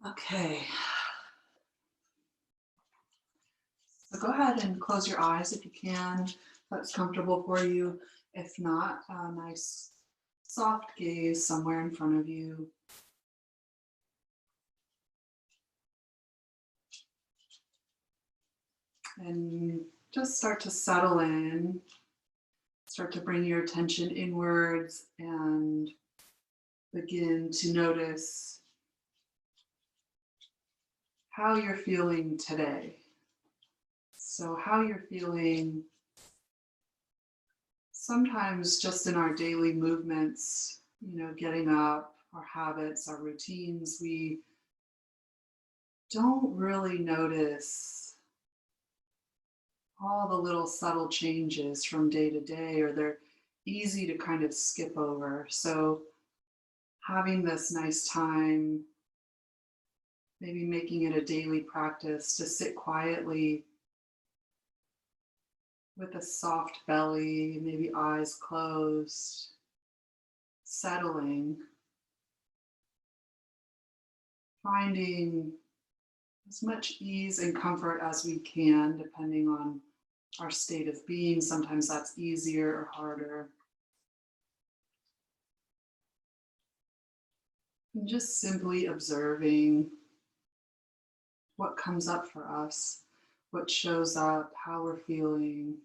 Okay, so go ahead and close your eyes if you can. If that's comfortable for you. If not, a nice soft gaze somewhere in front of you. And just start to settle in. Start to bring your attention inwards and begin to notice how you're feeling today. So how you're feeling sometimes just in our daily movements, getting up, our habits, our routines, we don't really notice all the little subtle changes from day to day, or they're easy to kind of skip over. So having this nice time, maybe making it a daily practice to sit quietly with a soft belly, maybe eyes closed, settling, finding as much ease and comfort as we can, depending on our state of being. Sometimes that's easier or harder. And just simply observing what comes up for us, what shows up, how we're feeling.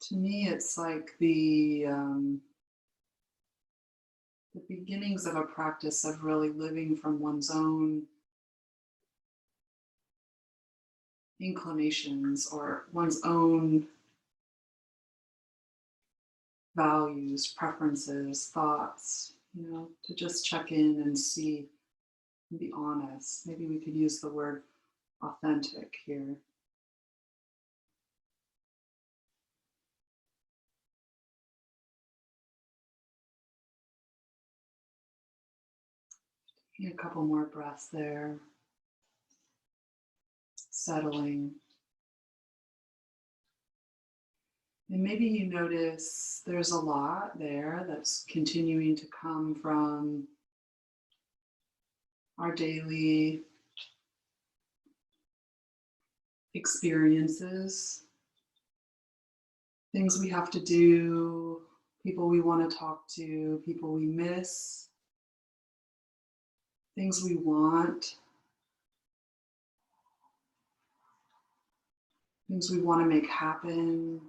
To me, it's like the beginnings of a practice of really living from one's own inclinations or one's own values, preferences, thoughts, to just check in and see and be honest. Maybe we could use the word authentic here. Take a couple more breaths there. Settling. And maybe you notice there's a lot there that's continuing to come from our daily experiences, things we have to do, people we want to talk to, people we miss, things we want, things we want to make happen,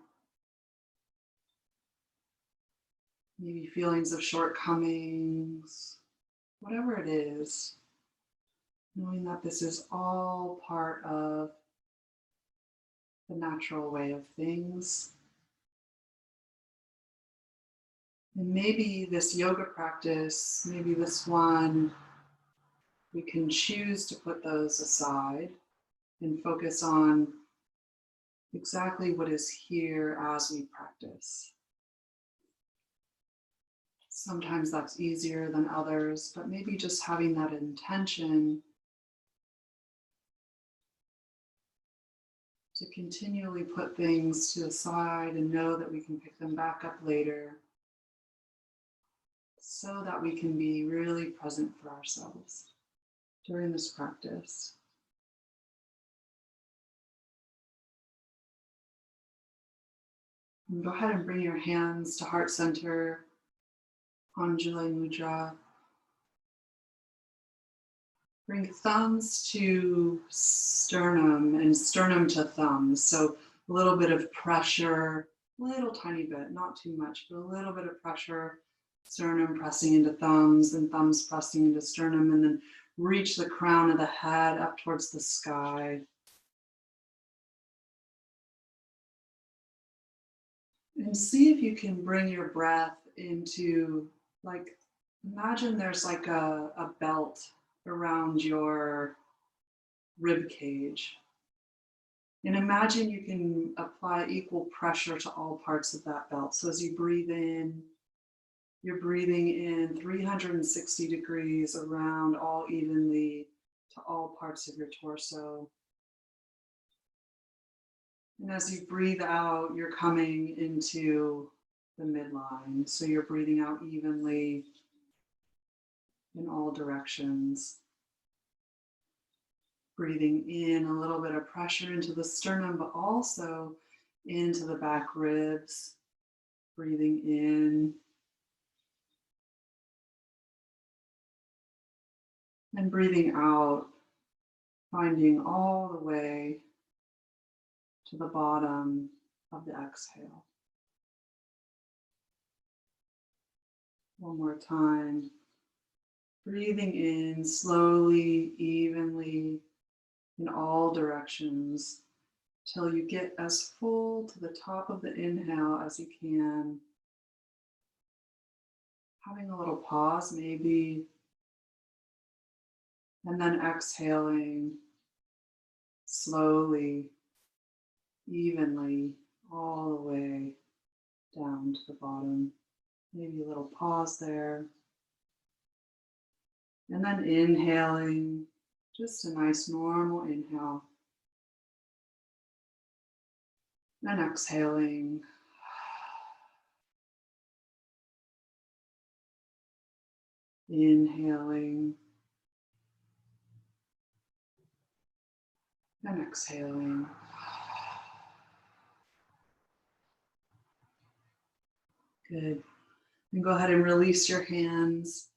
maybe feelings of shortcomings, whatever it is, knowing that this is all part of the natural way of things. And maybe this yoga practice, maybe this one, we can choose to put those aside and focus on exactly what is here as we practice. Sometimes that's easier than others, but maybe just having that intention to continually put things to the side and know that we can pick them back up later so that we can be really present for ourselves during this practice. And go ahead and bring your hands to heart center, Anjali Mudra. Bring thumbs to sternum and sternum to thumbs. So a little bit of pressure, little tiny bit, not too much, but a little bit of pressure. Sternum pressing into thumbs and thumbs pressing into sternum, and then reach the crown of the head up towards the sky. And see if you can bring your breath into, like, imagine there's like a belt around your rib cage. And imagine you can apply equal pressure to all parts of that belt. So as you breathe in, you're breathing in 360 degrees around all evenly to all parts of your torso. And as you breathe out, you're coming into the midline. So you're breathing out evenly in all directions. Breathing in a little bit of pressure into the sternum, but also into the back ribs. Breathing in and breathing out, finding all the way to the bottom of the exhale. One more time. Breathing in slowly, evenly, in all directions, till you get as full to the top of the inhale as you can. Having a little pause maybe, and then exhaling slowly, evenly, all the way down to the bottom. Maybe a little pause there. And then inhaling, just a nice normal inhale. And exhaling. Inhaling. And exhaling. Good. And go ahead and release your hands.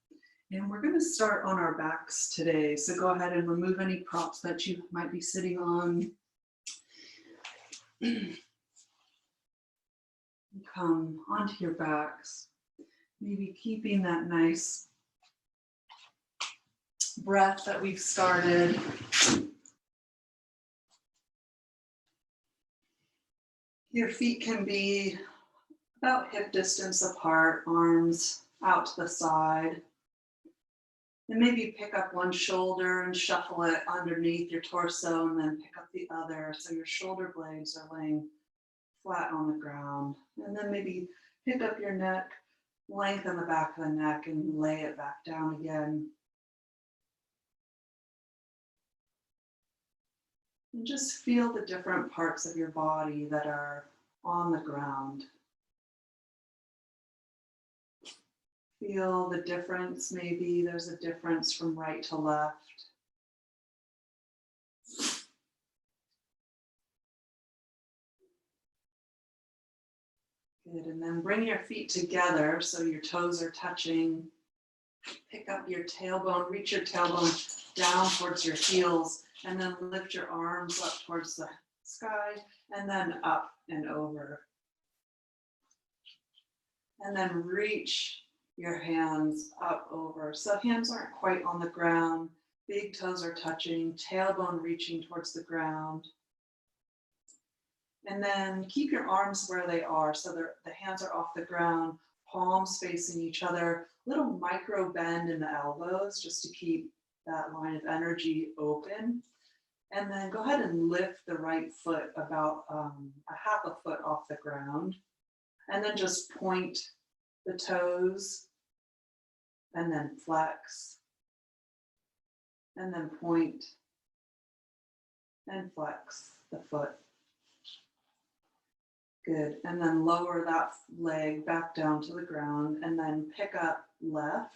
And we're going to start on our backs today. So go ahead and remove any props that you might be sitting on. Come onto your backs. Maybe keeping that nice breath that we've started. Your feet can be about hip distance apart, arms out to the side. And maybe pick up one shoulder and shuffle it underneath your torso and then pick up the other so your shoulder blades are laying flat on the ground. And then maybe pick up your neck, lengthen the back of the neck and lay it back down again. And just feel the different parts of your body that are on the ground. Feel the difference. Maybe there's a difference from right to left. Good, and then bring your feet together so your toes are touching. Pick up your tailbone, reach your tailbone down towards your heels, and then lift your arms up towards the sky, and then up and over. And then reach your hands up over. So hands aren't quite on the ground, big toes are touching, tailbone reaching towards the ground. And then keep your arms where they are, so the hands are off the ground, palms facing each other, little micro bend in the elbows just to keep that line of energy open. And then go ahead and lift the right foot about a half a foot off the ground. And then just point the toes and then flex. And then point and flex the foot. Good, and then lower that leg back down to the ground and then pick up left.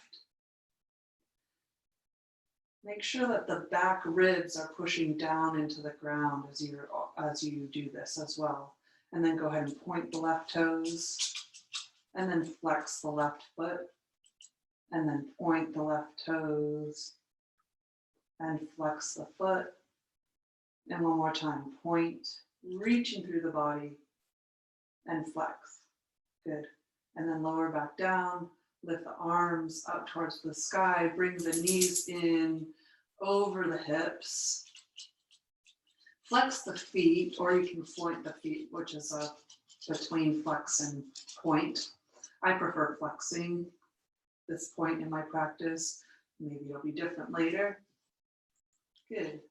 Make sure that the back ribs are pushing down into the ground as you do this as well. And then go ahead and point the left toes and then flex the left foot and then point the left toes and flex the foot. And one more time, point, reaching through the body and flex. Good. And then lower back down, lift the arms up towards the sky, bring the knees in over the hips. Flex the feet, or you can point the feet, which is between flex and point. I prefer flexing this point in my practice. Maybe it'll be different later. Good.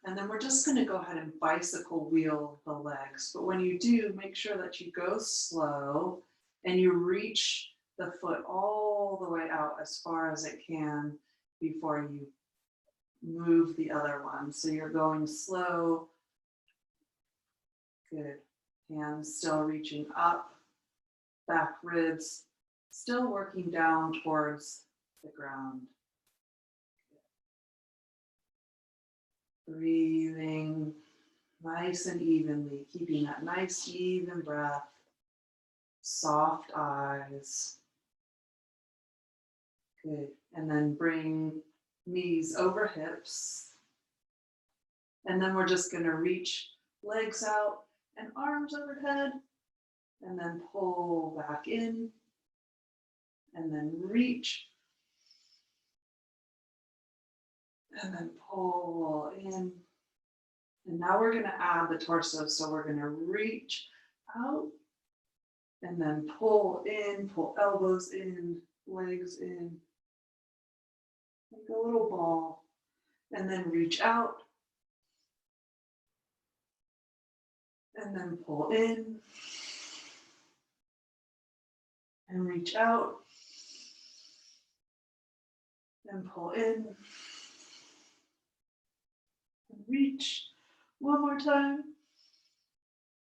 And then we're just going to go ahead and bicycle wheel the legs. But when you do, make sure that you go slow and you reach the foot all the way out as far as it can before you move the other one. So you're going slow. Good. Hands still reaching up. Back ribs still working down towards the ground. Breathing nice and evenly, keeping that nice even breath, soft eyes. Good. And then bring knees over hips. And then we're just going to reach legs out and arms overhead. And then pull back in. And then reach. And then pull in. And now we're going to add the torso. So we're going to reach out. And then pull in, pull elbows in, legs in. Like a little ball. And then reach out. And then pull in. And reach out. And pull in. And reach. One more time.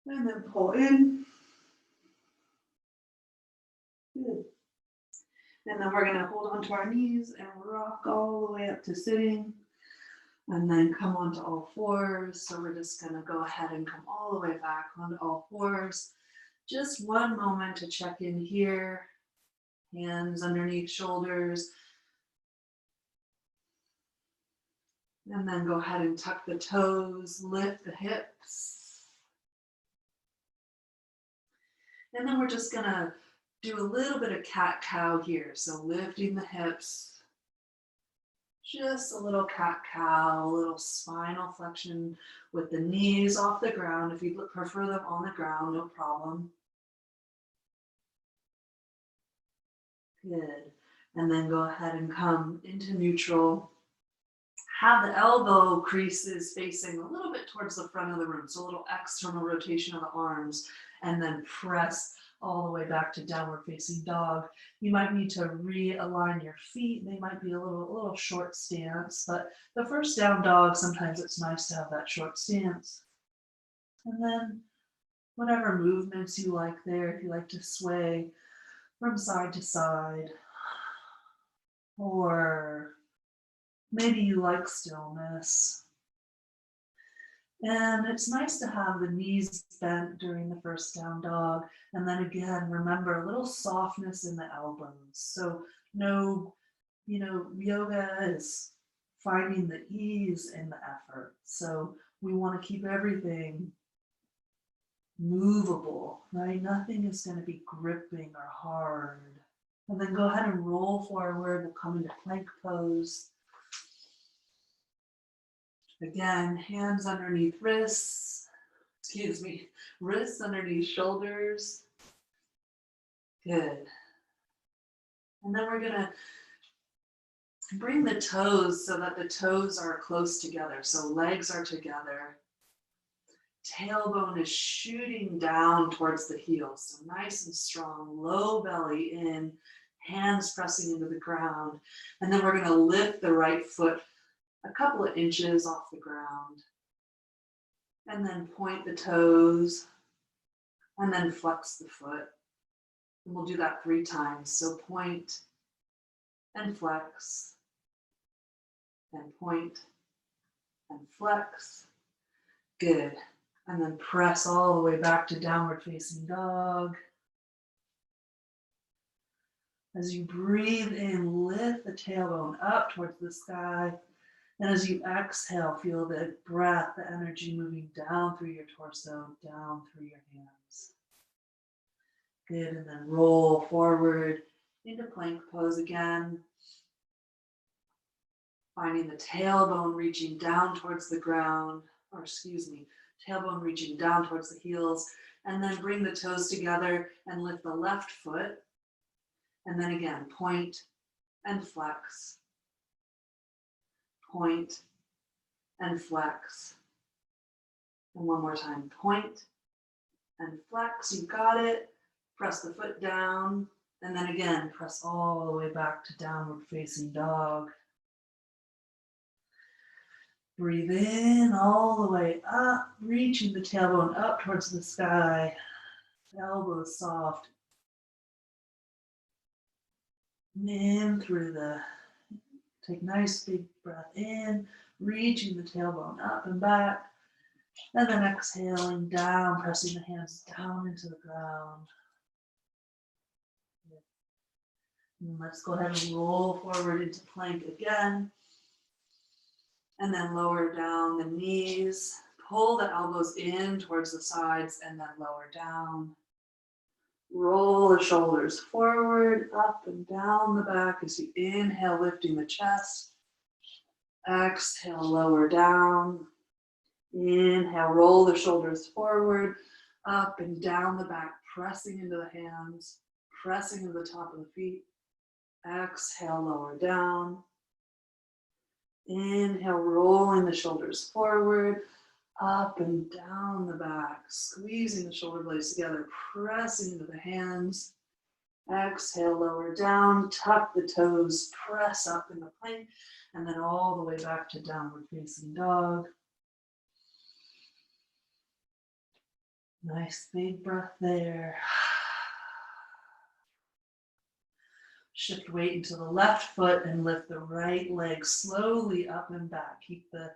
And then pull in. Good. And then we're going to hold onto our knees and rock all the way up to sitting. And then come onto all fours. So we're just going to go ahead and come all the way back onto all fours. Just one moment to check in here. Hands underneath shoulders. And then go ahead and tuck the toes, lift the hips. And then we're just going to do a little bit of cat-cow here. So lifting the hips. Just a little cat-cow, a little spinal flexion with the knees off the ground. If you prefer them on the ground, no problem. Good. And then go ahead and come into neutral. Have the elbow creases facing a little bit towards the front of the room. So a little external rotation of the arms. And then press all the way back to downward facing dog. You might need to realign your feet. They might be a little short stance, but the first down dog, sometimes it's nice to have that short stance. And then whatever movements you like there, if you like to sway from side to side, or maybe you like stillness. And it's nice to have the knees bent during the first down dog. And then again, remember a little softness in the elbows. So no, yoga is finding the ease in the effort. So we want to keep everything movable, right? Nothing is going to be gripping or hard. And then go ahead and roll forward. We'll come into plank pose. Again, hands underneath wrists, wrists underneath shoulders. Good. And then we're gonna bring the toes so that the toes are close together. So legs are together. Tailbone is shooting down towards the heels. So nice and strong, low belly in, hands pressing into the ground. And then we're gonna lift the right foot a couple of inches off the ground. And then point the toes. And then flex the foot. And we'll do that 3 times. So point and flex. And point and flex. Good. And then press all the way back to downward facing dog. As you breathe in, lift the tailbone up towards the sky. And as you exhale, feel the breath, the energy moving down through your torso, down through your hands. Good, and then roll forward into plank pose again. Finding the tailbone reaching down towards the ground, tailbone reaching down towards the heels. And then bring the toes together and lift the left foot. And then again, point and flex. Point and flex. And one more time, point and flex. You got it. Press the foot down. And then again, press all the way back to downward facing dog. Breathe in all the way up, reaching the tailbone up towards the sky. Elbows soft. In through take nice big breath in, reaching the tailbone up and back. And then exhaling down, pressing the hands down into the ground. And let's go ahead and roll forward into plank again. And then lower down the knees. Pull the elbows in towards the sides and then lower down. Roll the shoulders forward, up and down the back as you inhale, lifting the chest. Exhale, lower down. Inhale, roll the shoulders forward, up and down the back, pressing into the hands, pressing into the top of the feet. Exhale, lower down. Inhale, rolling the shoulders forward, up and down the back, squeezing the shoulder blades together, pressing into the hands. Exhale, lower down, tuck the toes, press up in the plank, and then all the way back to downward facing dog. Nice big breath there. Shift weight into the left foot and lift the right leg slowly up and back. Keep the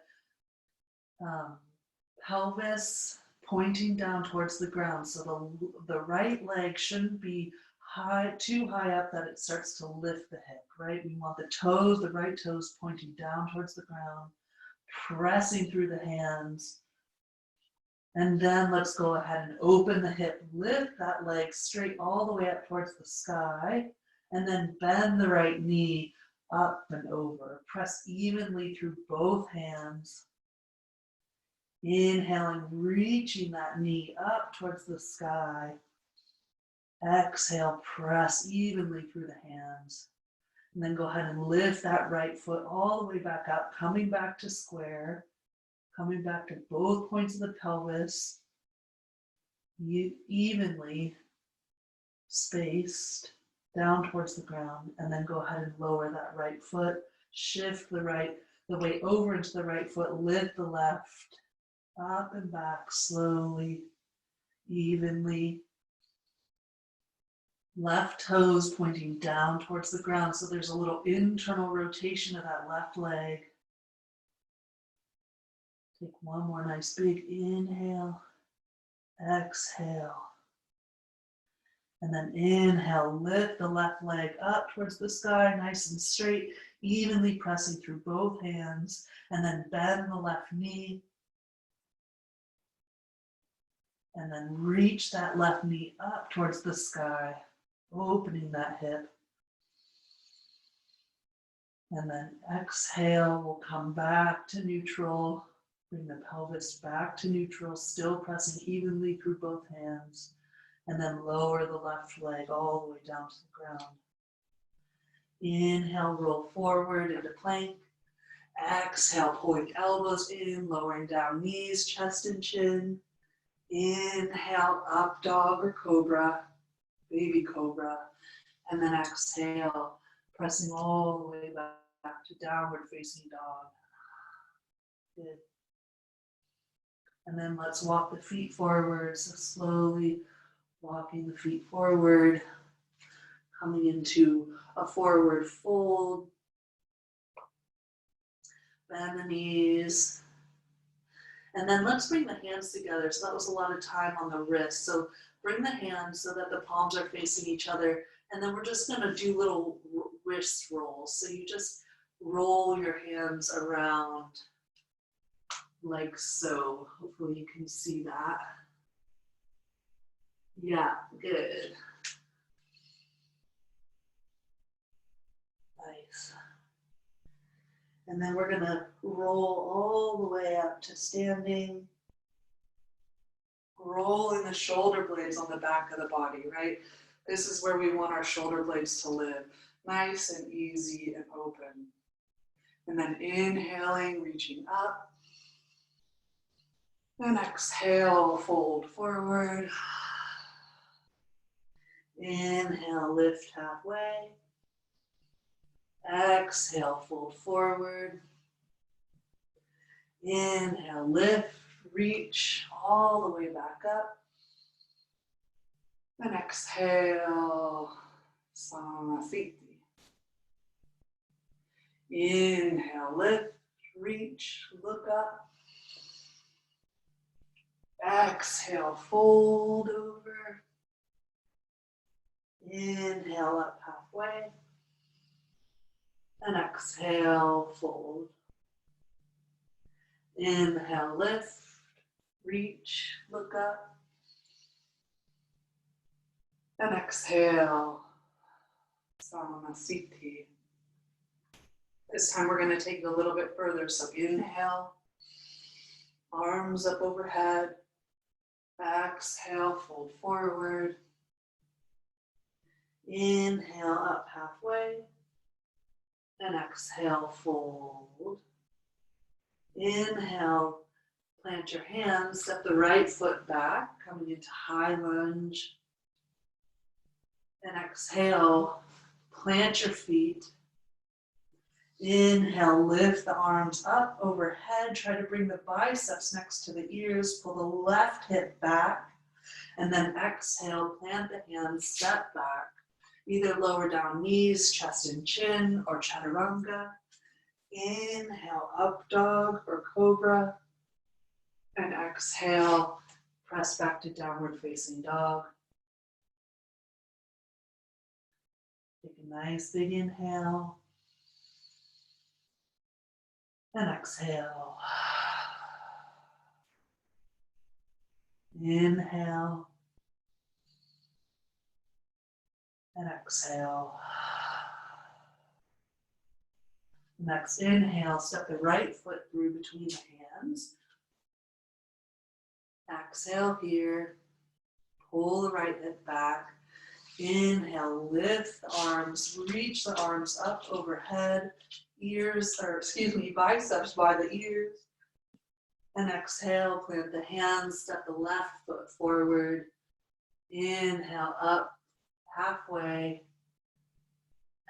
pelvis pointing down towards the ground. So the right leg shouldn't be too high up that it starts to lift the hip, right? We want the toes, the right toes pointing down towards the ground, pressing through the hands. And then let's go ahead and open the hip, lift that leg straight all the way up towards the sky, and then bend the right knee up and over. Press evenly through both hands. Inhaling, reaching that knee up towards the sky. Exhale, press evenly through the hands. And then go ahead and lift that right foot all the way back up, coming back to square, coming back to both points of the pelvis, evenly spaced down towards the ground. And then go ahead and lower that right foot, shift the weight over into the right foot, lift the left, up and back slowly, evenly. Left toes pointing down towards the ground, so there's a little internal rotation of that left leg. Take one more nice big inhale, exhale. And then inhale, lift the left leg up towards the sky, nice and straight, evenly pressing through both hands. And then bend the left knee. And then reach that left knee up towards the sky, opening that hip. And then exhale, we'll come back to neutral. Bring the pelvis back to neutral, still pressing evenly through both hands. And then lower the left leg all the way down to the ground. Inhale, roll forward into plank. Exhale, point elbows in, lowering down knees, chest and chin. Inhale, up dog or cobra, baby cobra. And then exhale, pressing all the way back to downward facing dog. Good. And then let's walk the feet forward. So slowly walking the feet forward, coming into a forward fold. Bend the knees. And then let's bring the hands together. So that was a lot of time on the wrist. So bring the hands so that the palms are facing each other. And then we're just going to do little wrist rolls. So you just roll your hands around like so. Hopefully you can see that. Yeah, good. Nice. And then we're going to roll all the way up to standing. Rolling the shoulder blades on the back of the body, right? This is where we want our shoulder blades to live. Nice and easy and open. And then inhaling, reaching up. And exhale, fold forward. Inhale, lift halfway. Exhale, fold forward. Inhale, lift, reach all the way back up. And exhale, Samasthiti. Inhale, lift, reach, look up. Exhale, fold over. Inhale up halfway. And exhale, fold. Inhale, lift, reach, look up. And exhale, Samanasiti. This time we're going to take it a little bit further. So inhale, arms up overhead. Exhale, fold forward. Inhale, up halfway. And exhale, fold. Inhale, plant your hands, step the right foot back, coming into high lunge. And exhale, plant your feet. Inhale, lift the arms up overhead. Try to bring the biceps next to the ears. Pull the left hip back. And then exhale, plant the hands, step back. Either lower down knees, chest and chin, or Chaturanga. Inhale, up dog or cobra. And exhale, press back to downward facing dog. Take a nice big inhale. And exhale. Inhale. And exhale. Next inhale, step the right foot through between the hands. Exhale here. Pull the right hip back. Inhale, lift the arms, reach the arms up overhead. Biceps by the ears. And exhale, plant the hands, step the left foot forward. Inhale, up, halfway.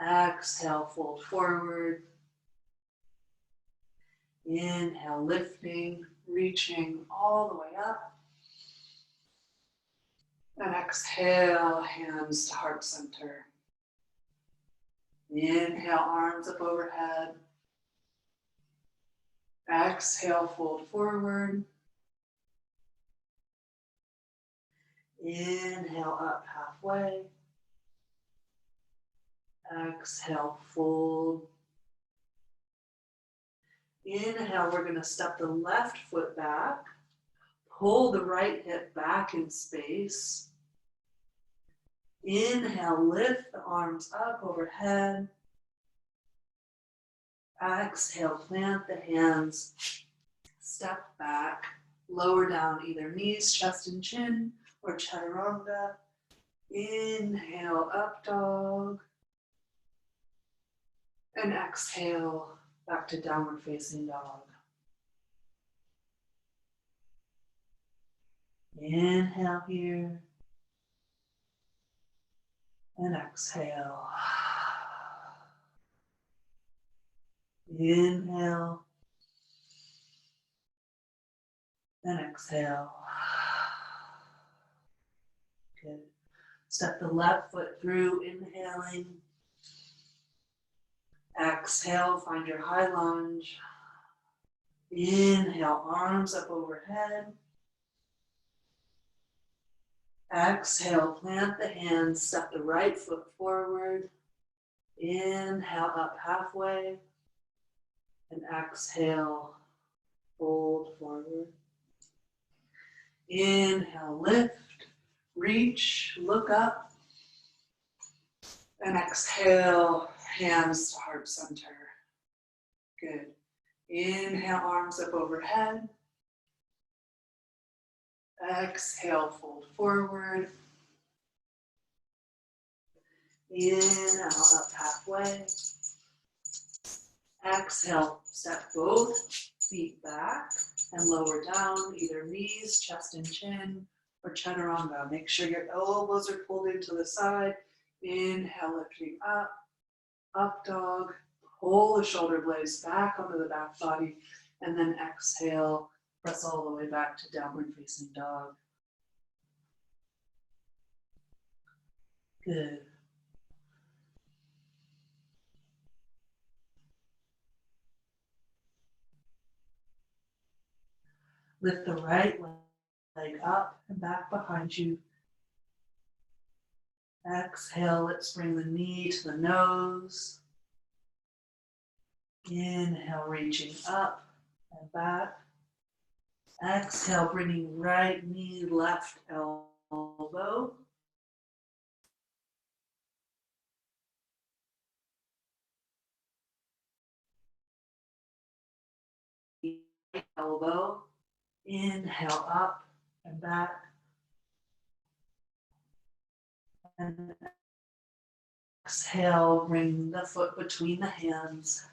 Exhale, fold forward. Inhale, lifting, reaching all the way up. And exhale, hands to heart center. Inhale, arms up overhead. Exhale, fold forward. Inhale, up halfway. Exhale, fold. Inhale, we're going to step the left foot back. Pull the right hip back in space. Inhale, lift the arms up overhead. Exhale, plant the hands. Step back. Lower down either knees, chest and chin, or Chaturanga. Inhale, up dog. And exhale, back to downward facing dog. Inhale here. And exhale. Inhale. And exhale. Good. Step the left foot through, inhaling. Exhale, find your high lunge. Inhale, arms up overhead. Exhale, plant the hands, step the right foot forward. Inhale, up halfway. And exhale, fold forward. Inhale, lift, reach, look up. And exhale, hands to heart center. Good. Inhale, arms up overhead. Exhale, fold forward. Inhale, up halfway. Exhale, step both feet back and lower down, either knees, chest and chin, or Chaturanga. Make sure your elbows are pulled into the side. Inhale, lifting up, up dog. Pull the shoulder blades back onto the back body, and then exhale, press all the way back to downward facing dog. Good. Lift the right leg up and back behind you. Exhale, let's bring the knee to the nose. Inhale, reaching up and back. Exhale, bringing right knee, left elbow. Right elbow. Inhale, up and back. And exhale, bring the foot between the hands.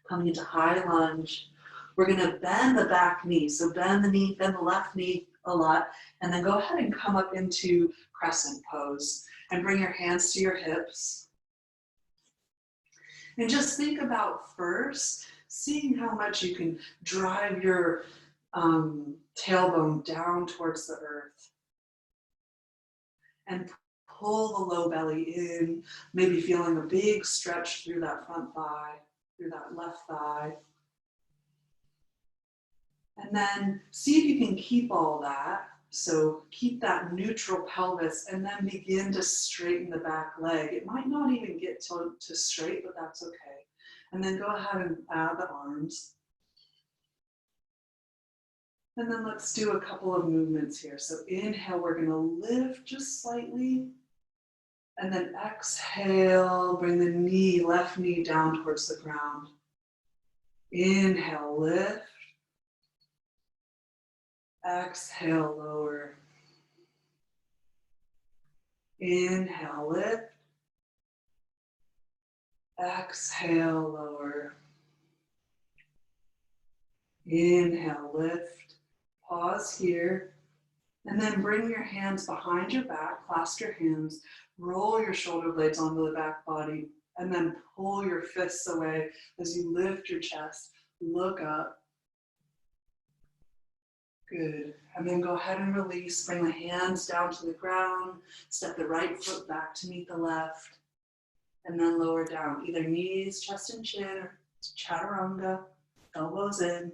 Coming into high lunge. We're going to bend the back knee. So bend the knee, bend the left knee a lot, and then go ahead and come up into Crescent Pose and bring your hands to your hips. And just think about first, seeing how much you can drive your tailbone down towards the earth. And pull the low belly in, maybe feeling a big stretch through that front thigh, through that left thigh. And then see if you can keep all that. So keep that neutral pelvis and then begin to straighten the back leg. It might not even get to straight, but that's okay. And then go ahead and add the arms. And then let's do a couple of movements here. So inhale, we're going to lift just slightly. And then exhale, bring the knee, left knee down towards the ground. Inhale, lift. Exhale, lower. Inhale, lift. Exhale, lower. Inhale, lift. Pause here. And then bring your hands behind your back, clasp your hands, roll your shoulder blades onto the back body, and then pull your fists away as you lift your chest. Look up. Good. And then go ahead and release. Bring the hands down to the ground. Step the right foot back to meet the left. And then lower down. Either knees, chest and chin, or Chaturanga. Elbows in.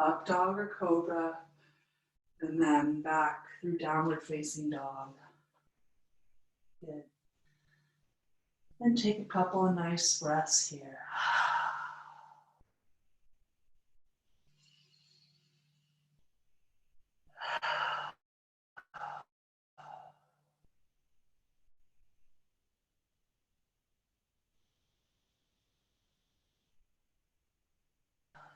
Up dog or cobra. And then back through downward facing dog. Good. And take a couple of nice breaths here.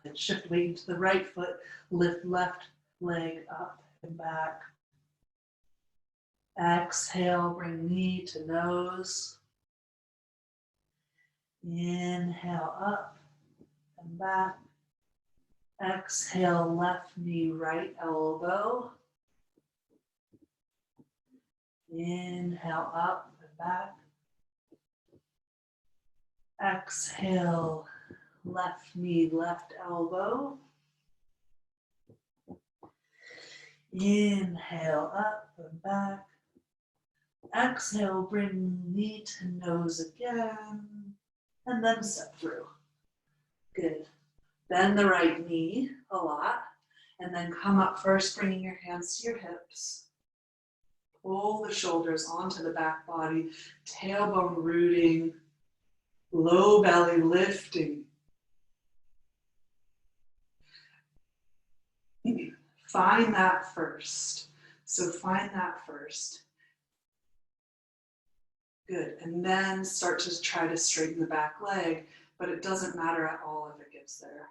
And shift weight to the right foot, lift left leg up and back. Exhale, bring knee to nose. Inhale up and back. Exhale, left knee, right elbow. Inhale up and back. Exhale, left knee, left elbow. Inhale up and back. Exhale, bring knee to nose again, and then step through. Good. Bend the right knee a lot, and then come up first, bringing your hands to your hips. Pull the shoulders onto the back body, tailbone rooting, low belly lifting. Find that first. So find that first. Good. And then start to try to straighten the back leg, but it doesn't matter at all if it gets there.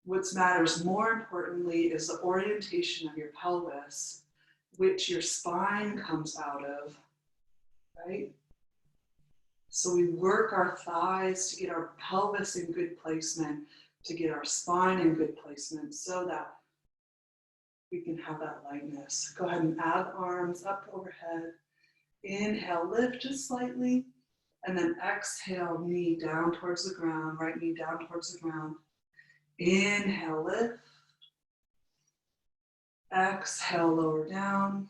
What matters more importantly is the orientation of your pelvis, which your spine comes out of, right? So we work our thighs to get our pelvis in good placement, to get our spine in good placement so that we can have that lightness. Go ahead and add arms up overhead. Inhale, lift just slightly. And then exhale, knee down towards the ground, right knee down towards the ground. Inhale, lift. Exhale, lower down.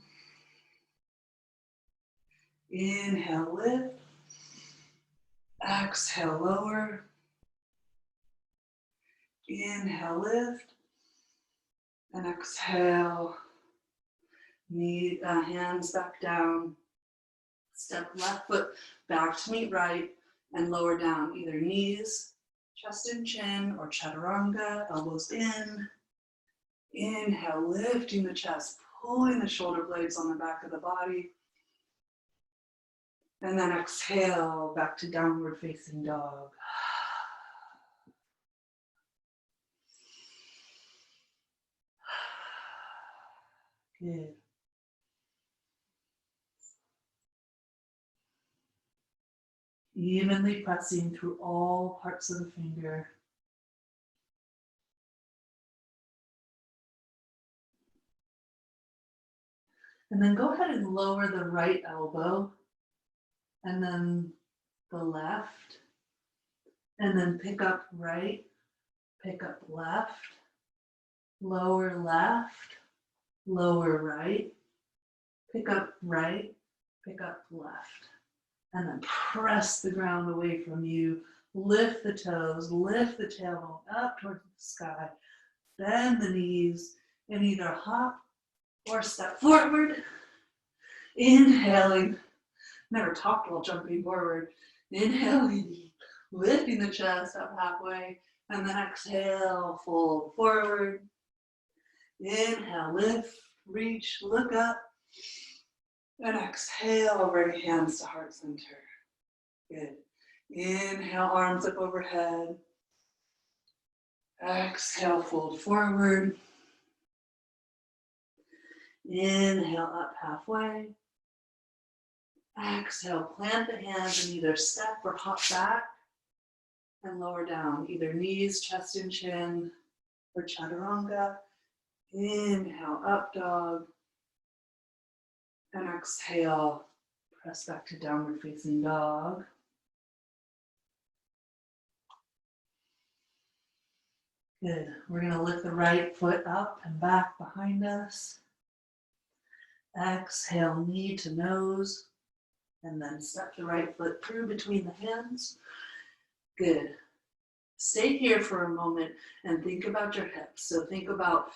Inhale, lift. Exhale, lower. Inhale, lift. And exhale. Hands back down. Step left foot back to meet right and lower down. Either knees, chest and chin, or chaturanga, elbows in. Inhale, lifting the chest, pulling the shoulder blades on the back of the body. And then exhale, back to downward facing dog. Good. Evenly pressing through all parts of the finger. And then go ahead and lower the right elbow, and then the left, and then pick up right, pick up left, lower left, lower right, pick up right, pick up left. And then press the ground away from you. Lift the toes, lift the tailbone up towards the sky. Bend the knees and either hop or step forward. Inhaling. Never talked while jumping forward. Inhaling, lifting the chest up halfway. And then exhale, fold forward. Inhale, lift, reach, look up. And exhale, bring hands to heart center. Good. Inhale, arms up overhead. Exhale, fold forward. Inhale, up halfway. Exhale, plant the hands and either step or hop back and lower down. Either knees, chest and chin, or chaturanga. Inhale, up dog. And exhale, press back to downward facing dog. Good. We're going to lift the right foot up and back behind us. Exhale, knee to nose. And then step the right foot through between the hands. Good. Stay here for a moment and think about your hips. So think about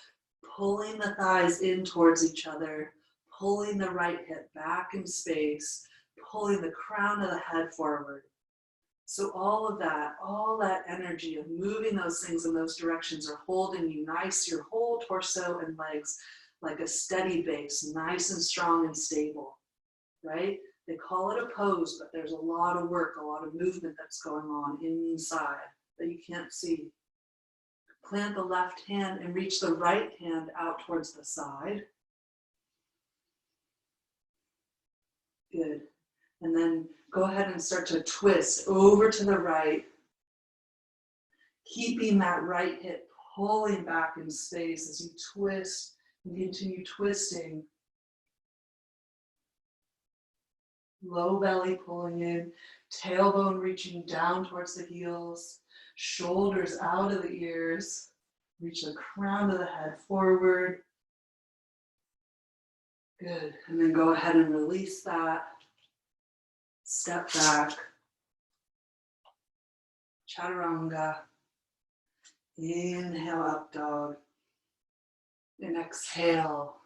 pulling the thighs in towards each other, pulling the right hip back in space, pulling the crown of the head forward. So all that energy of moving those things in those directions are holding you nice, your whole torso and legs like a steady base, nice and strong and stable, right? They call it a pose, but there's a lot of work, a lot of movement that's going on inside that you can't see. Plant the left hand and reach the right hand out towards the side. Good. And then go ahead and start to twist over to the right, keeping that right hip pulling back in space as you twist and continue twisting. Low belly pulling in, tailbone reaching down towards the heels, shoulders out of the ears, reach the crown of the head forward. Good. And then go ahead and release that. Step back. Chaturanga. Inhale, up dog. And exhale,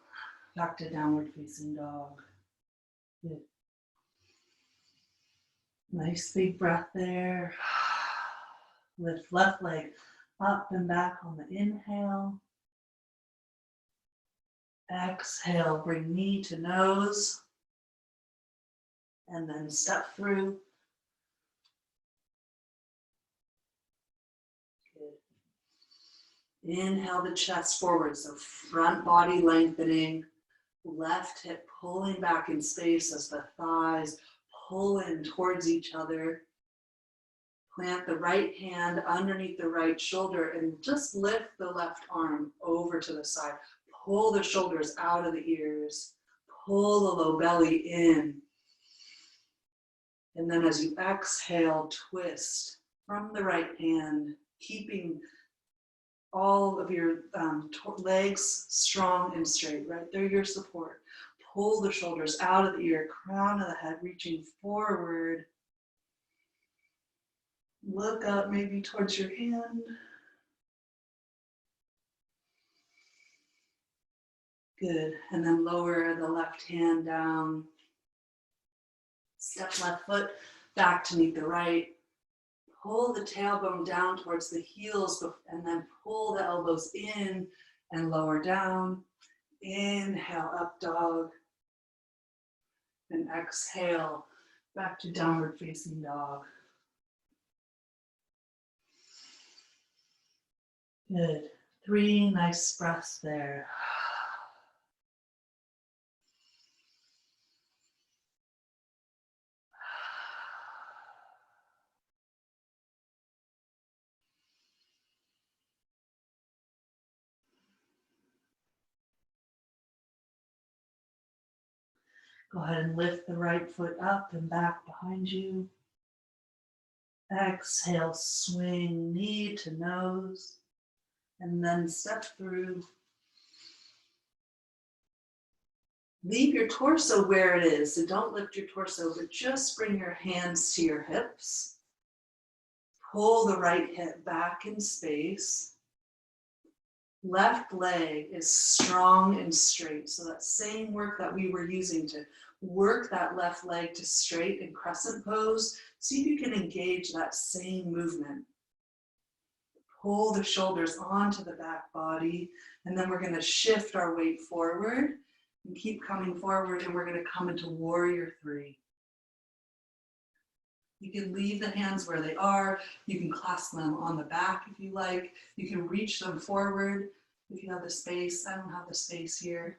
back to downward facing dog. Good. Nice big breath there. Lift left leg up and back on the inhale. Exhale, bring knee to nose. And then step through. Good. Inhale the chest forward, so front body lengthening. Left hip pulling back in space as the thighs pull in towards each other. Plant the right hand underneath the right shoulder and just lift the left arm over to the side. Pull the shoulders out of the ears. Pull the low belly in. And then as you exhale, twist from the right hand, keeping all of your legs strong and straight, right? They're your support. Pull the shoulders out of the ear, crown of the head, reaching forward. Look up maybe towards your hand. Good. And then lower the left hand down. Step left foot back to meet the right. Pull the tailbone down towards the heels and then pull the elbows in and lower down. Inhale, up dog. And exhale, back to downward facing dog. Good. 3 nice breaths there. Go ahead and lift the right foot up and back behind you. Exhale, swing knee to nose, and then step through. Leave your torso where it is, so don't lift your torso, but just bring your hands to your hips. Pull the right hip back in space. Left leg is strong and straight, so that same work that we were using to work that left leg to straight in Crescent Pose, see if you can engage that same movement. Pull the shoulders onto the back body, and then we're going to shift our weight forward and keep coming forward, and we're going to come into Warrior 3. You can leave the hands where they are. You can clasp them on the back if you like. You can reach them forward if you have the space. I don't have the space here.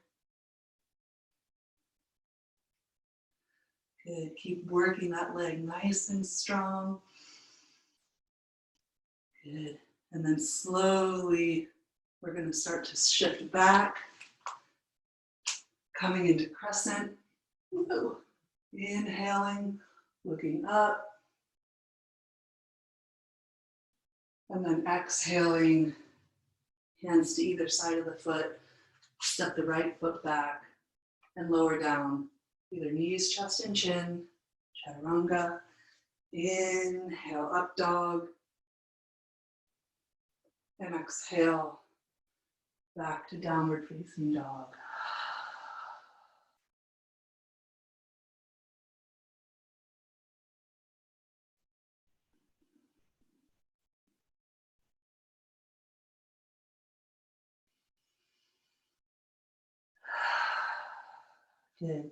Good. Keep working that leg nice and strong. Good. And then slowly, we're going to start to shift back. Coming into crescent. Woo. Inhaling, looking up. And then exhaling, hands to either side of the foot. Step the right foot back and lower down. Either knees, chest, and chin. Chaturanga. Inhale, up dog. And exhale, back to downward facing dog. Good.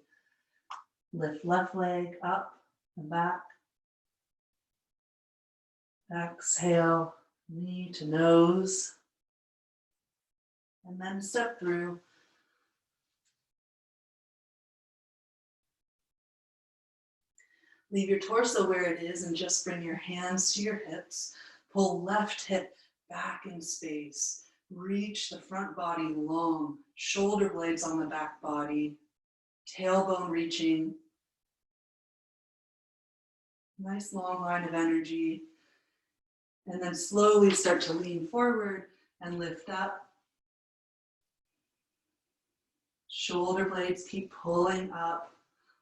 Lift left leg up and back. Exhale, knee to nose. And then step through. Leave your torso where it is and just bring your hands to your hips. Pull left hip back in space. Reach the front body long. Shoulder blades on the back body. Tailbone reaching. Nice long line of energy. And then slowly start to lean forward and lift up. Shoulder blades keep pulling up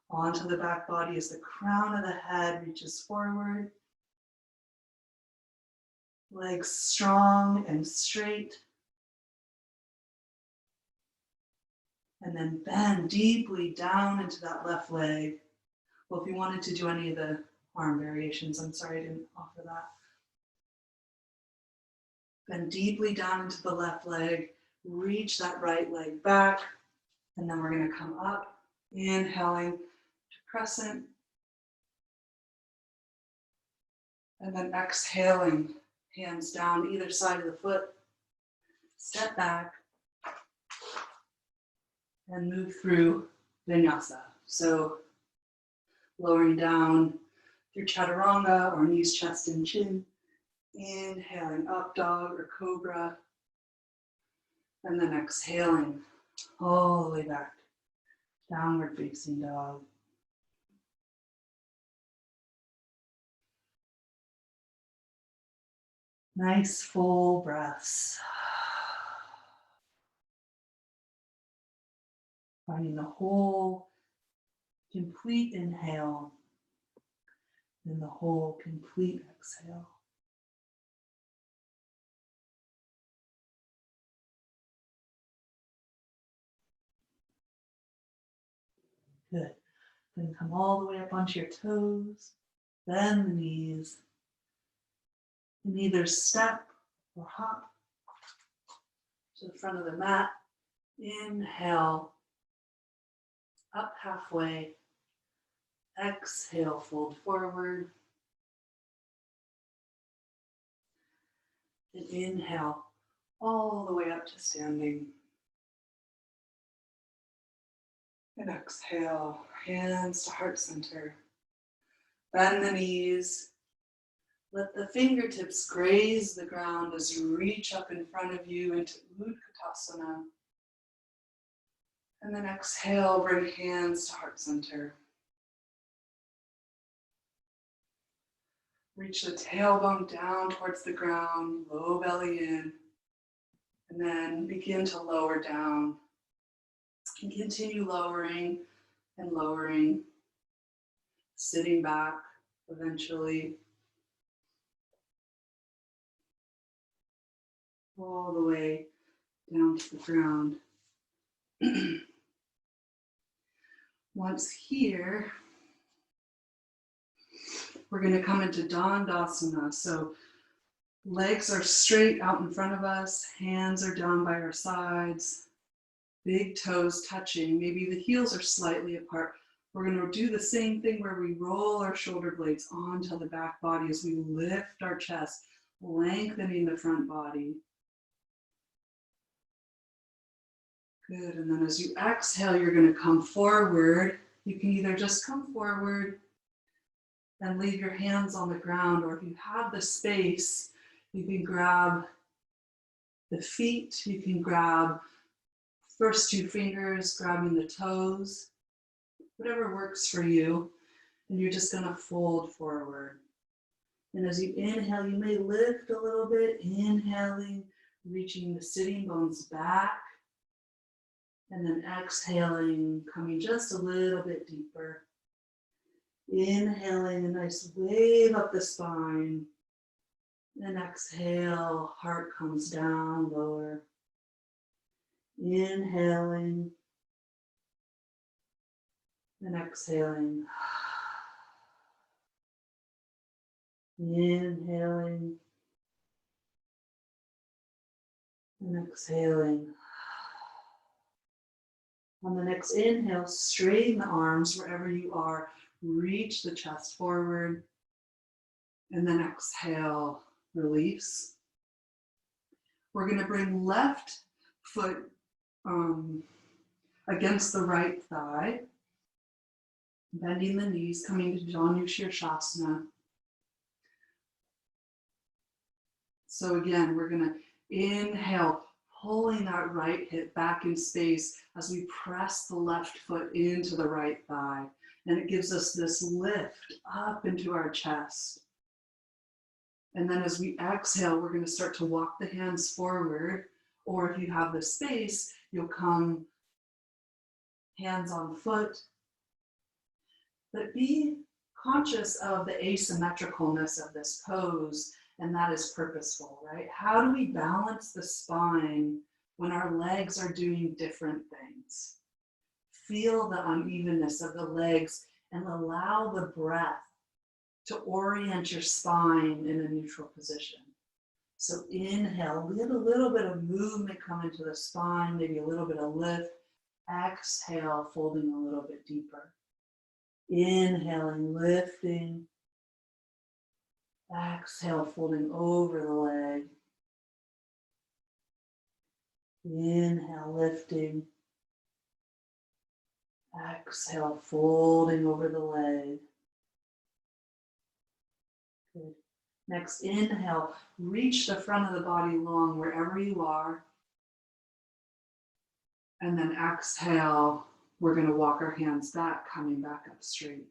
onto the back body as the crown of the head reaches forward. Legs strong and straight. And then bend deeply down into that left leg. Well, if you wanted to do any of the arm variations, I'm sorry I didn't offer that. Bend deeply down into the left leg. Reach that right leg back. And then we're going to come up, inhaling to crescent. And then exhaling, hands down either side of the foot. Step back. And move through vinyasa. So lowering down through chaturanga or knees, chest, and chin. Inhaling up dog or cobra. And then exhaling all the way back. Downward facing dog. Nice full breaths. Finding the whole complete inhale and the whole complete exhale. Good. Then come all the way up onto your toes. Bend the knees. And either step or hop to the front of the mat. Inhale. Up halfway. Exhale, fold forward. And inhale all the way up to standing. And exhale, hands to heart center. Bend the knees. Let the fingertips graze the ground as you reach up in front of you into Utkatasana. And then exhale, bring hands to heart center. Reach the tailbone down towards the ground, low belly in, and then begin to lower down. And continue lowering and lowering, sitting back eventually, all the way down to the ground. Once here, we're going to come into Dandasana. So legs are straight out in front of us, hands are down by our sides, big toes touching. Maybe the heels are slightly apart. We're going to do the same thing where we roll our shoulder blades onto the back body as we lift our chest, lengthening the front body. Good, and then as you exhale, you're going to come forward. You can either just come forward and leave your hands on the ground, or if you have the space, you can grab the feet, you can grab first two fingers, grabbing the toes, whatever works for you, and you're just going to fold forward. And as you inhale, you may lift a little bit, inhaling, reaching the sitting bones back. And then exhaling, coming just a little bit deeper. Inhaling, a nice wave up the spine. And exhale, heart comes down lower. Inhaling. And exhaling. Inhaling. And exhaling. On the next inhale, straighten the arms wherever you are. Reach the chest forward. And then exhale, release. We're going to bring left foot against the right thigh. Bending the knees, coming to Shirshasana. So again, we're going to inhale, pulling that right hip back in space as we press the left foot into the right thigh. And it gives us this lift up into our chest. And then as we exhale, we're going to start to walk the hands forward. Or if you have the space, you'll come hands on foot. But be conscious of the asymmetricalness of this pose, and that is purposeful, right? How do we balance the spine when our legs are doing different things? Feel the unevenness of the legs and allow the breath to orient your spine in a neutral position. So inhale, get a little bit of movement come into the spine, maybe a little bit of lift. Exhale, folding a little bit deeper. Inhaling, lifting. Exhale, folding over the leg. Inhale, lifting. Exhale, folding over the leg. Good. Next, inhale, reach the front of the body long wherever you are. And then exhale, we're going to walk our hands back, coming back up straight.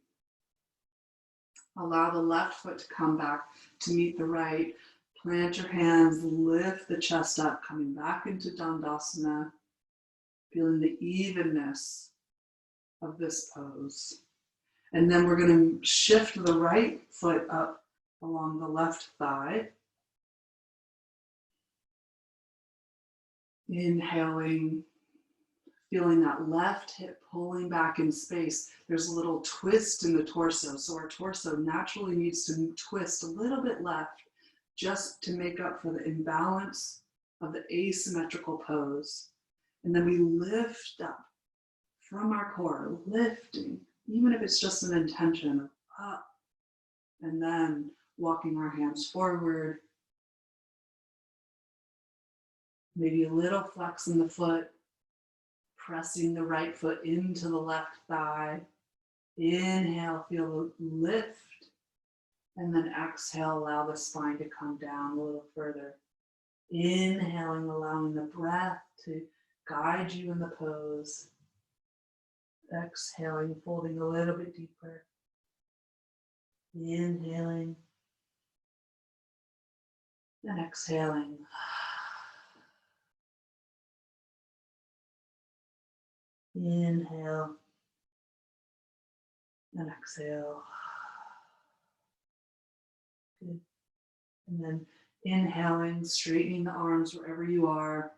Allow the left foot to come back to meet the right. Plant your hands, lift the chest up, coming back into Dandasana, feeling the evenness of this pose. And then we're going to shift the right foot up along the left thigh. Inhaling, Feeling that left hip pulling back in space. There's a little twist in the torso. So our torso naturally needs to twist a little bit left just to make up for the imbalance of the asymmetrical pose. And then we lift up from our core, lifting, even if it's just an intention of up, and then walking our hands forward. Maybe a little flex in the foot, pressing the right foot into the left thigh. Inhale, feel the lift. And then exhale, allow the spine to come down a little further. Inhaling, allowing the breath to guide you in the pose. Exhaling, folding a little bit deeper. Inhaling. And exhaling. Inhale. And exhale. Good. And then inhaling, straightening the arms wherever you are,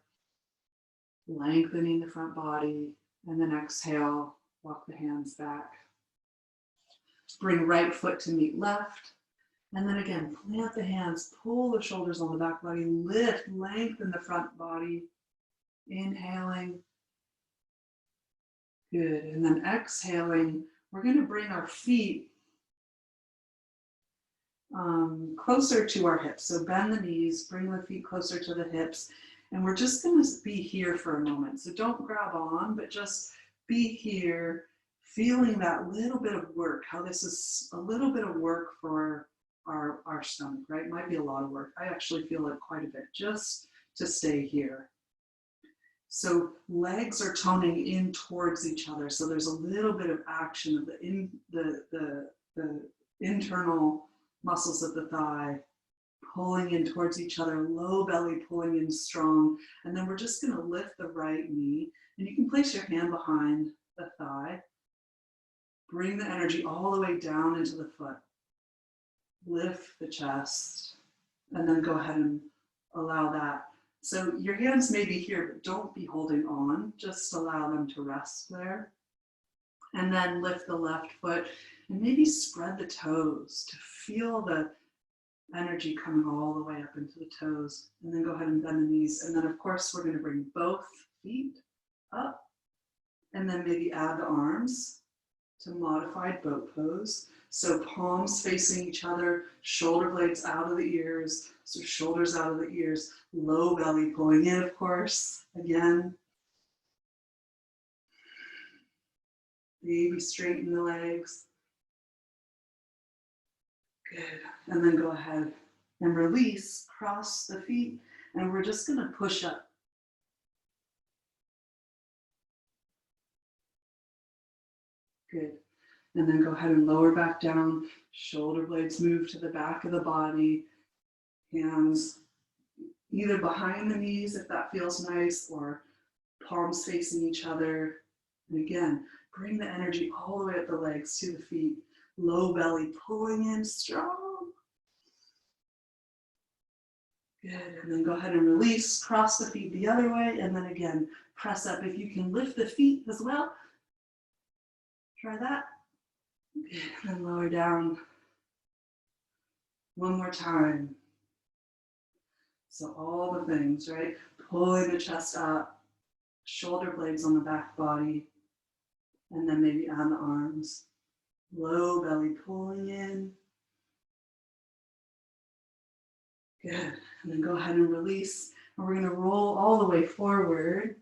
lengthening the front body, and then exhale, walk the hands back. Bring right foot to meet left, and then again, plant the hands, pull the shoulders on the back body, lift, lengthen the front body, inhaling. Good, and then exhaling, we're going to bring our feet closer to our hips. So bend the knees, bring the feet closer to the hips, and we're just going to be here for a moment. So don't grab on, but just be here, feeling that little bit of work, how this is a little bit of work for our stomach, right? Might be a lot of work. I actually feel it quite a bit just to stay here. So legs are toning in towards each other. So there's a little bit of action of the internal muscles of the thigh pulling in towards each other, low belly pulling in strong. And then we're just going to lift the right knee, and you can place your hand behind the thigh. Bring the energy all the way down into the foot. Lift the chest, and then go ahead and allow that. So your hands may be here, but don't be holding on. Just allow them to rest there. And then lift the left foot and maybe spread the toes to feel the energy coming all the way up into the toes. And then go ahead and bend the knees. And then of course, we're going to bring both feet up, and then maybe add the arms to modified boat pose. So palms facing each other, shoulder blades out of the ears, so shoulders out of the ears, low belly pulling in, of course, again. Maybe straighten the legs. Good, and then go ahead and release, cross the feet, and we're just gonna push up. Good. And then go ahead and lower back down. Shoulder blades move to the back of the body. Hands either behind the knees if that feels nice, or palms facing each other. And again, bring the energy all the way up the legs to the feet. Low belly pulling in strong. Good, and then go ahead and release. Cross the feet the other way, and then again, press up. If you can lift the feet as well, try that. And lower down. One more time. So all the things, right? Pulling the chest up, shoulder blades on the back body, and then maybe on the arms. Low belly pulling in. Good. And then go ahead and release. And we're going to roll all the way forward.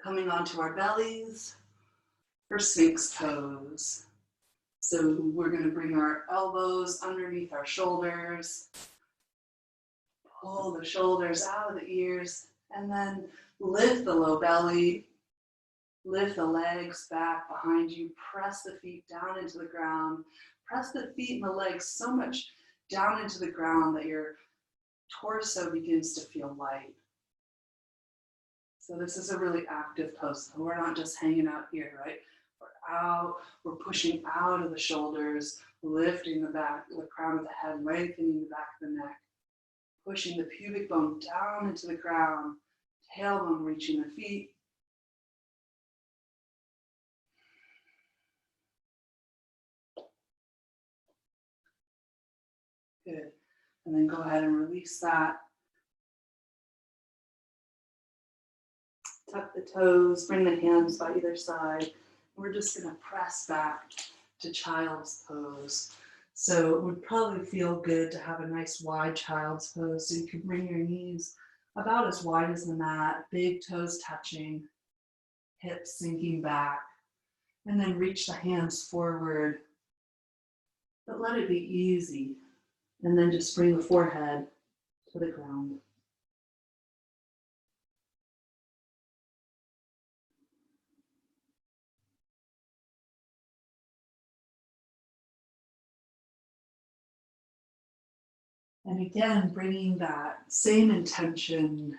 Coming onto our bellies. For Sphinx pose. So we're going to bring our elbows underneath our shoulders, pull the shoulders out of the ears, and then lift the low belly, lift the legs back behind you, press the feet down into the ground, press the feet and the legs so much down into the ground that your torso begins to feel light. So this is a really active pose. So we're not just hanging out here, right? We're out, we're pushing out of the shoulders, lifting the back, the crown of the head, lengthening the back of the neck, pushing the pubic bone down into the ground, tailbone reaching the feet. Good. And then go ahead and release that. Tuck the toes, bring the hands by either side. We're just going to press back to child's pose. So it would probably feel good to have a nice wide child's pose. So you can bring your knees about as wide as the mat, big toes touching, hips sinking back, and then reach the hands forward. But let it be easy. And then just bring the forehead to the ground. And again, bringing that same intention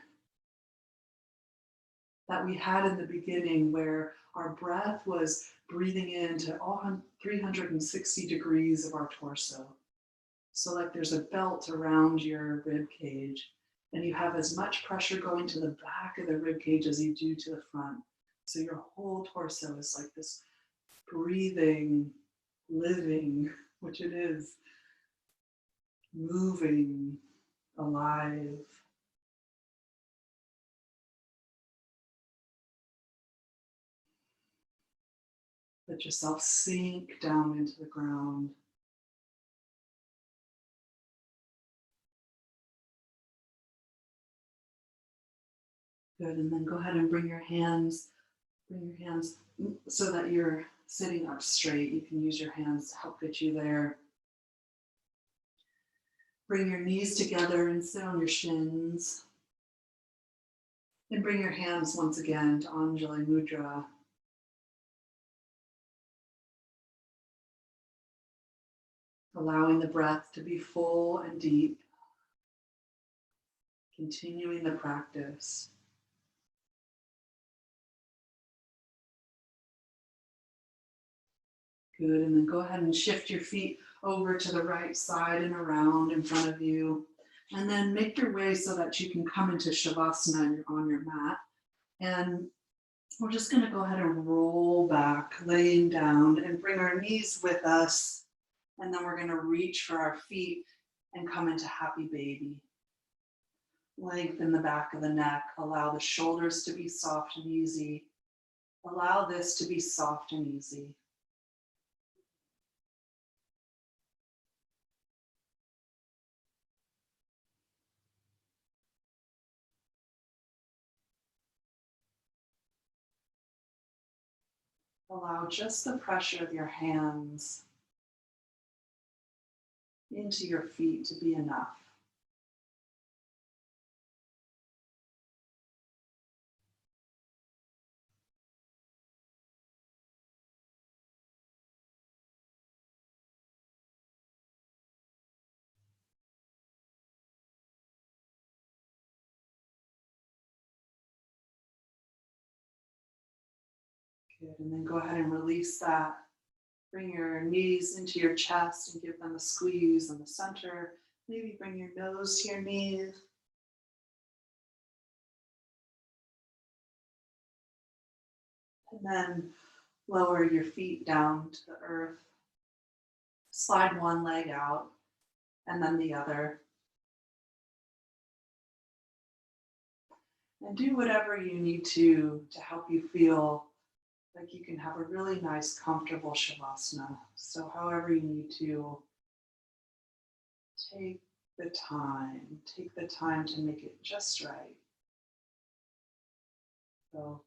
that we had in the beginning, where our breath was breathing into all 360 degrees of our torso. So like there's a belt around your rib cage, and you have as much pressure going to the back of the rib cage as you do to the front. So your whole torso is like this breathing, living, which it is, moving, alive. Let yourself sink down into the ground. Good, and then go ahead and bring your hands so that you're sitting up straight. You can use your hands to help get you there. Bring your knees together and sit on your shins. And bring your hands once again to Anjali Mudra. Allowing the breath to be full and deep. Continuing the practice. Good, and then go ahead and shift your feet over to the right side and around in front of you. And then make your way so that you can come into Shavasana on your mat. And we're just going to go ahead and roll back, laying down, and bring our knees with us. And then we're going to reach for our feet and come into happy baby. Lengthen the back of the neck. Allow the shoulders to be soft and easy. Allow this to be soft and easy. Allow just the pressure of your hands into your feet to be enough. Good, and then go ahead and release that. Bring your knees into your chest and give them a squeeze in the center. Maybe bring your nose to your knees. And then lower your feet down to the earth. Slide one leg out and then the other. And do whatever you need to help you feel like you can have a really nice, comfortable Shavasana. So however you need to, take the time to make it just right. So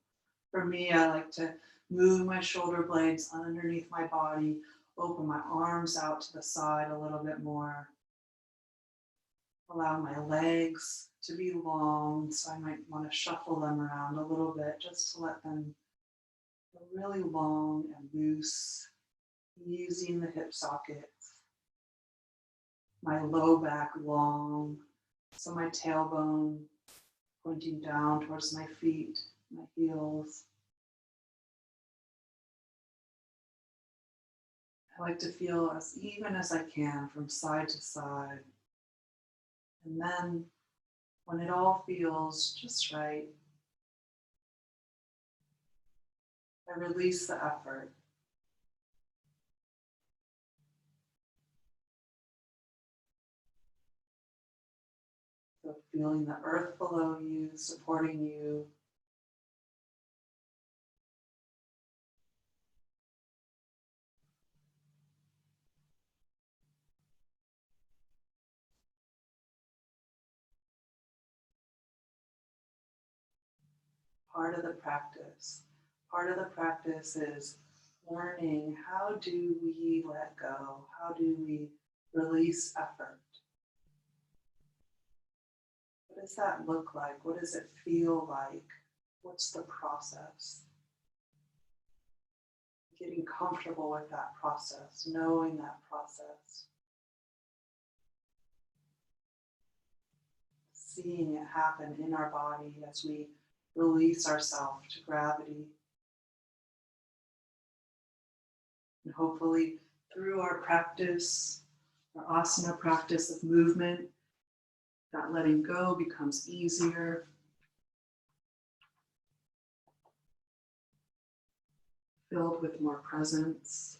for me, I like to move my shoulder blades underneath my body, open my arms out to the side a little bit more. Allow my legs to be long, so I might want to shuffle them around a little bit just to let them go really long and loose, using the hip sockets. My low back long, so my tailbone pointing down towards my feet, my heels. I like to feel as even as I can from side to side. And then when it all feels just right, I release the effort. So feeling the earth below you, supporting you. Part of the practice. Part of the practice is learning, how do we let go? How do we release effort? What does that look like? What does it feel like? What's the process? Getting comfortable with that process, knowing that process, seeing it happen in our body as we release ourselves to gravity. And hopefully through our practice, our asana practice of movement, that letting go becomes easier. Filled with more presence.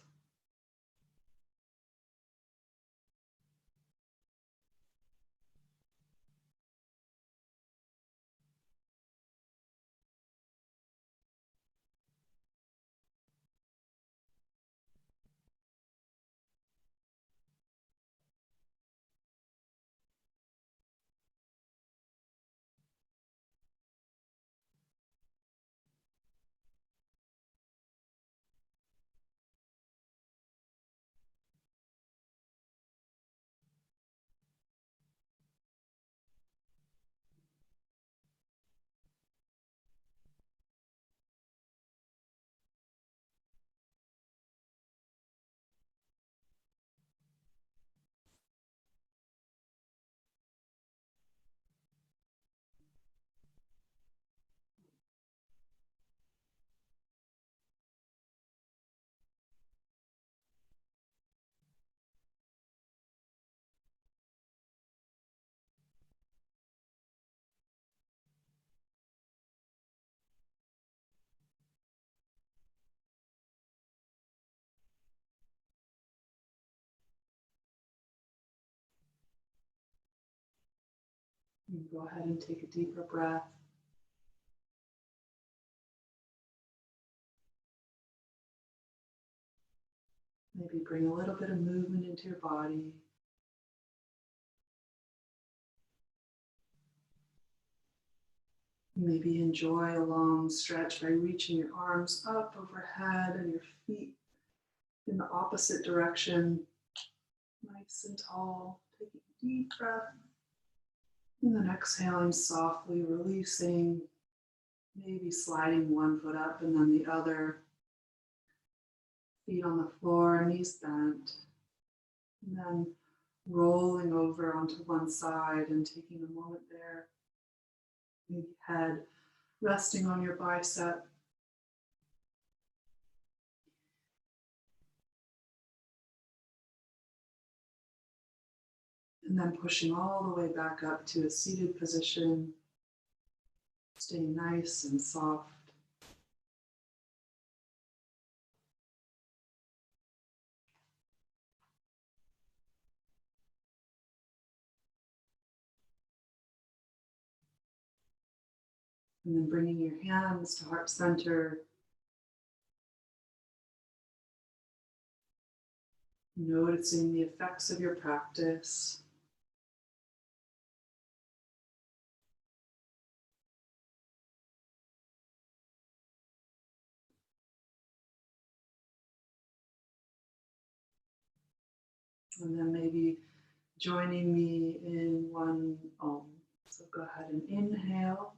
And go ahead and take a deeper breath. Maybe bring a little bit of movement into your body. Maybe enjoy a long stretch by reaching your arms up overhead and your feet in the opposite direction. Nice and tall. Taking a deep breath. And then exhaling softly, releasing, maybe sliding one foot up and then the other. Feet on the floor, knees bent. And then rolling over onto one side and taking a moment there. Maybe head resting on your bicep. And then pushing all the way back up to a seated position, staying nice and soft. And then bringing your hands to heart center. Noticing the effects of your practice. And then maybe joining me in one Om. So go ahead and inhale.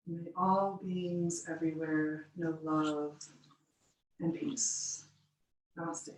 May all beings everywhere know love and peace. Namaste.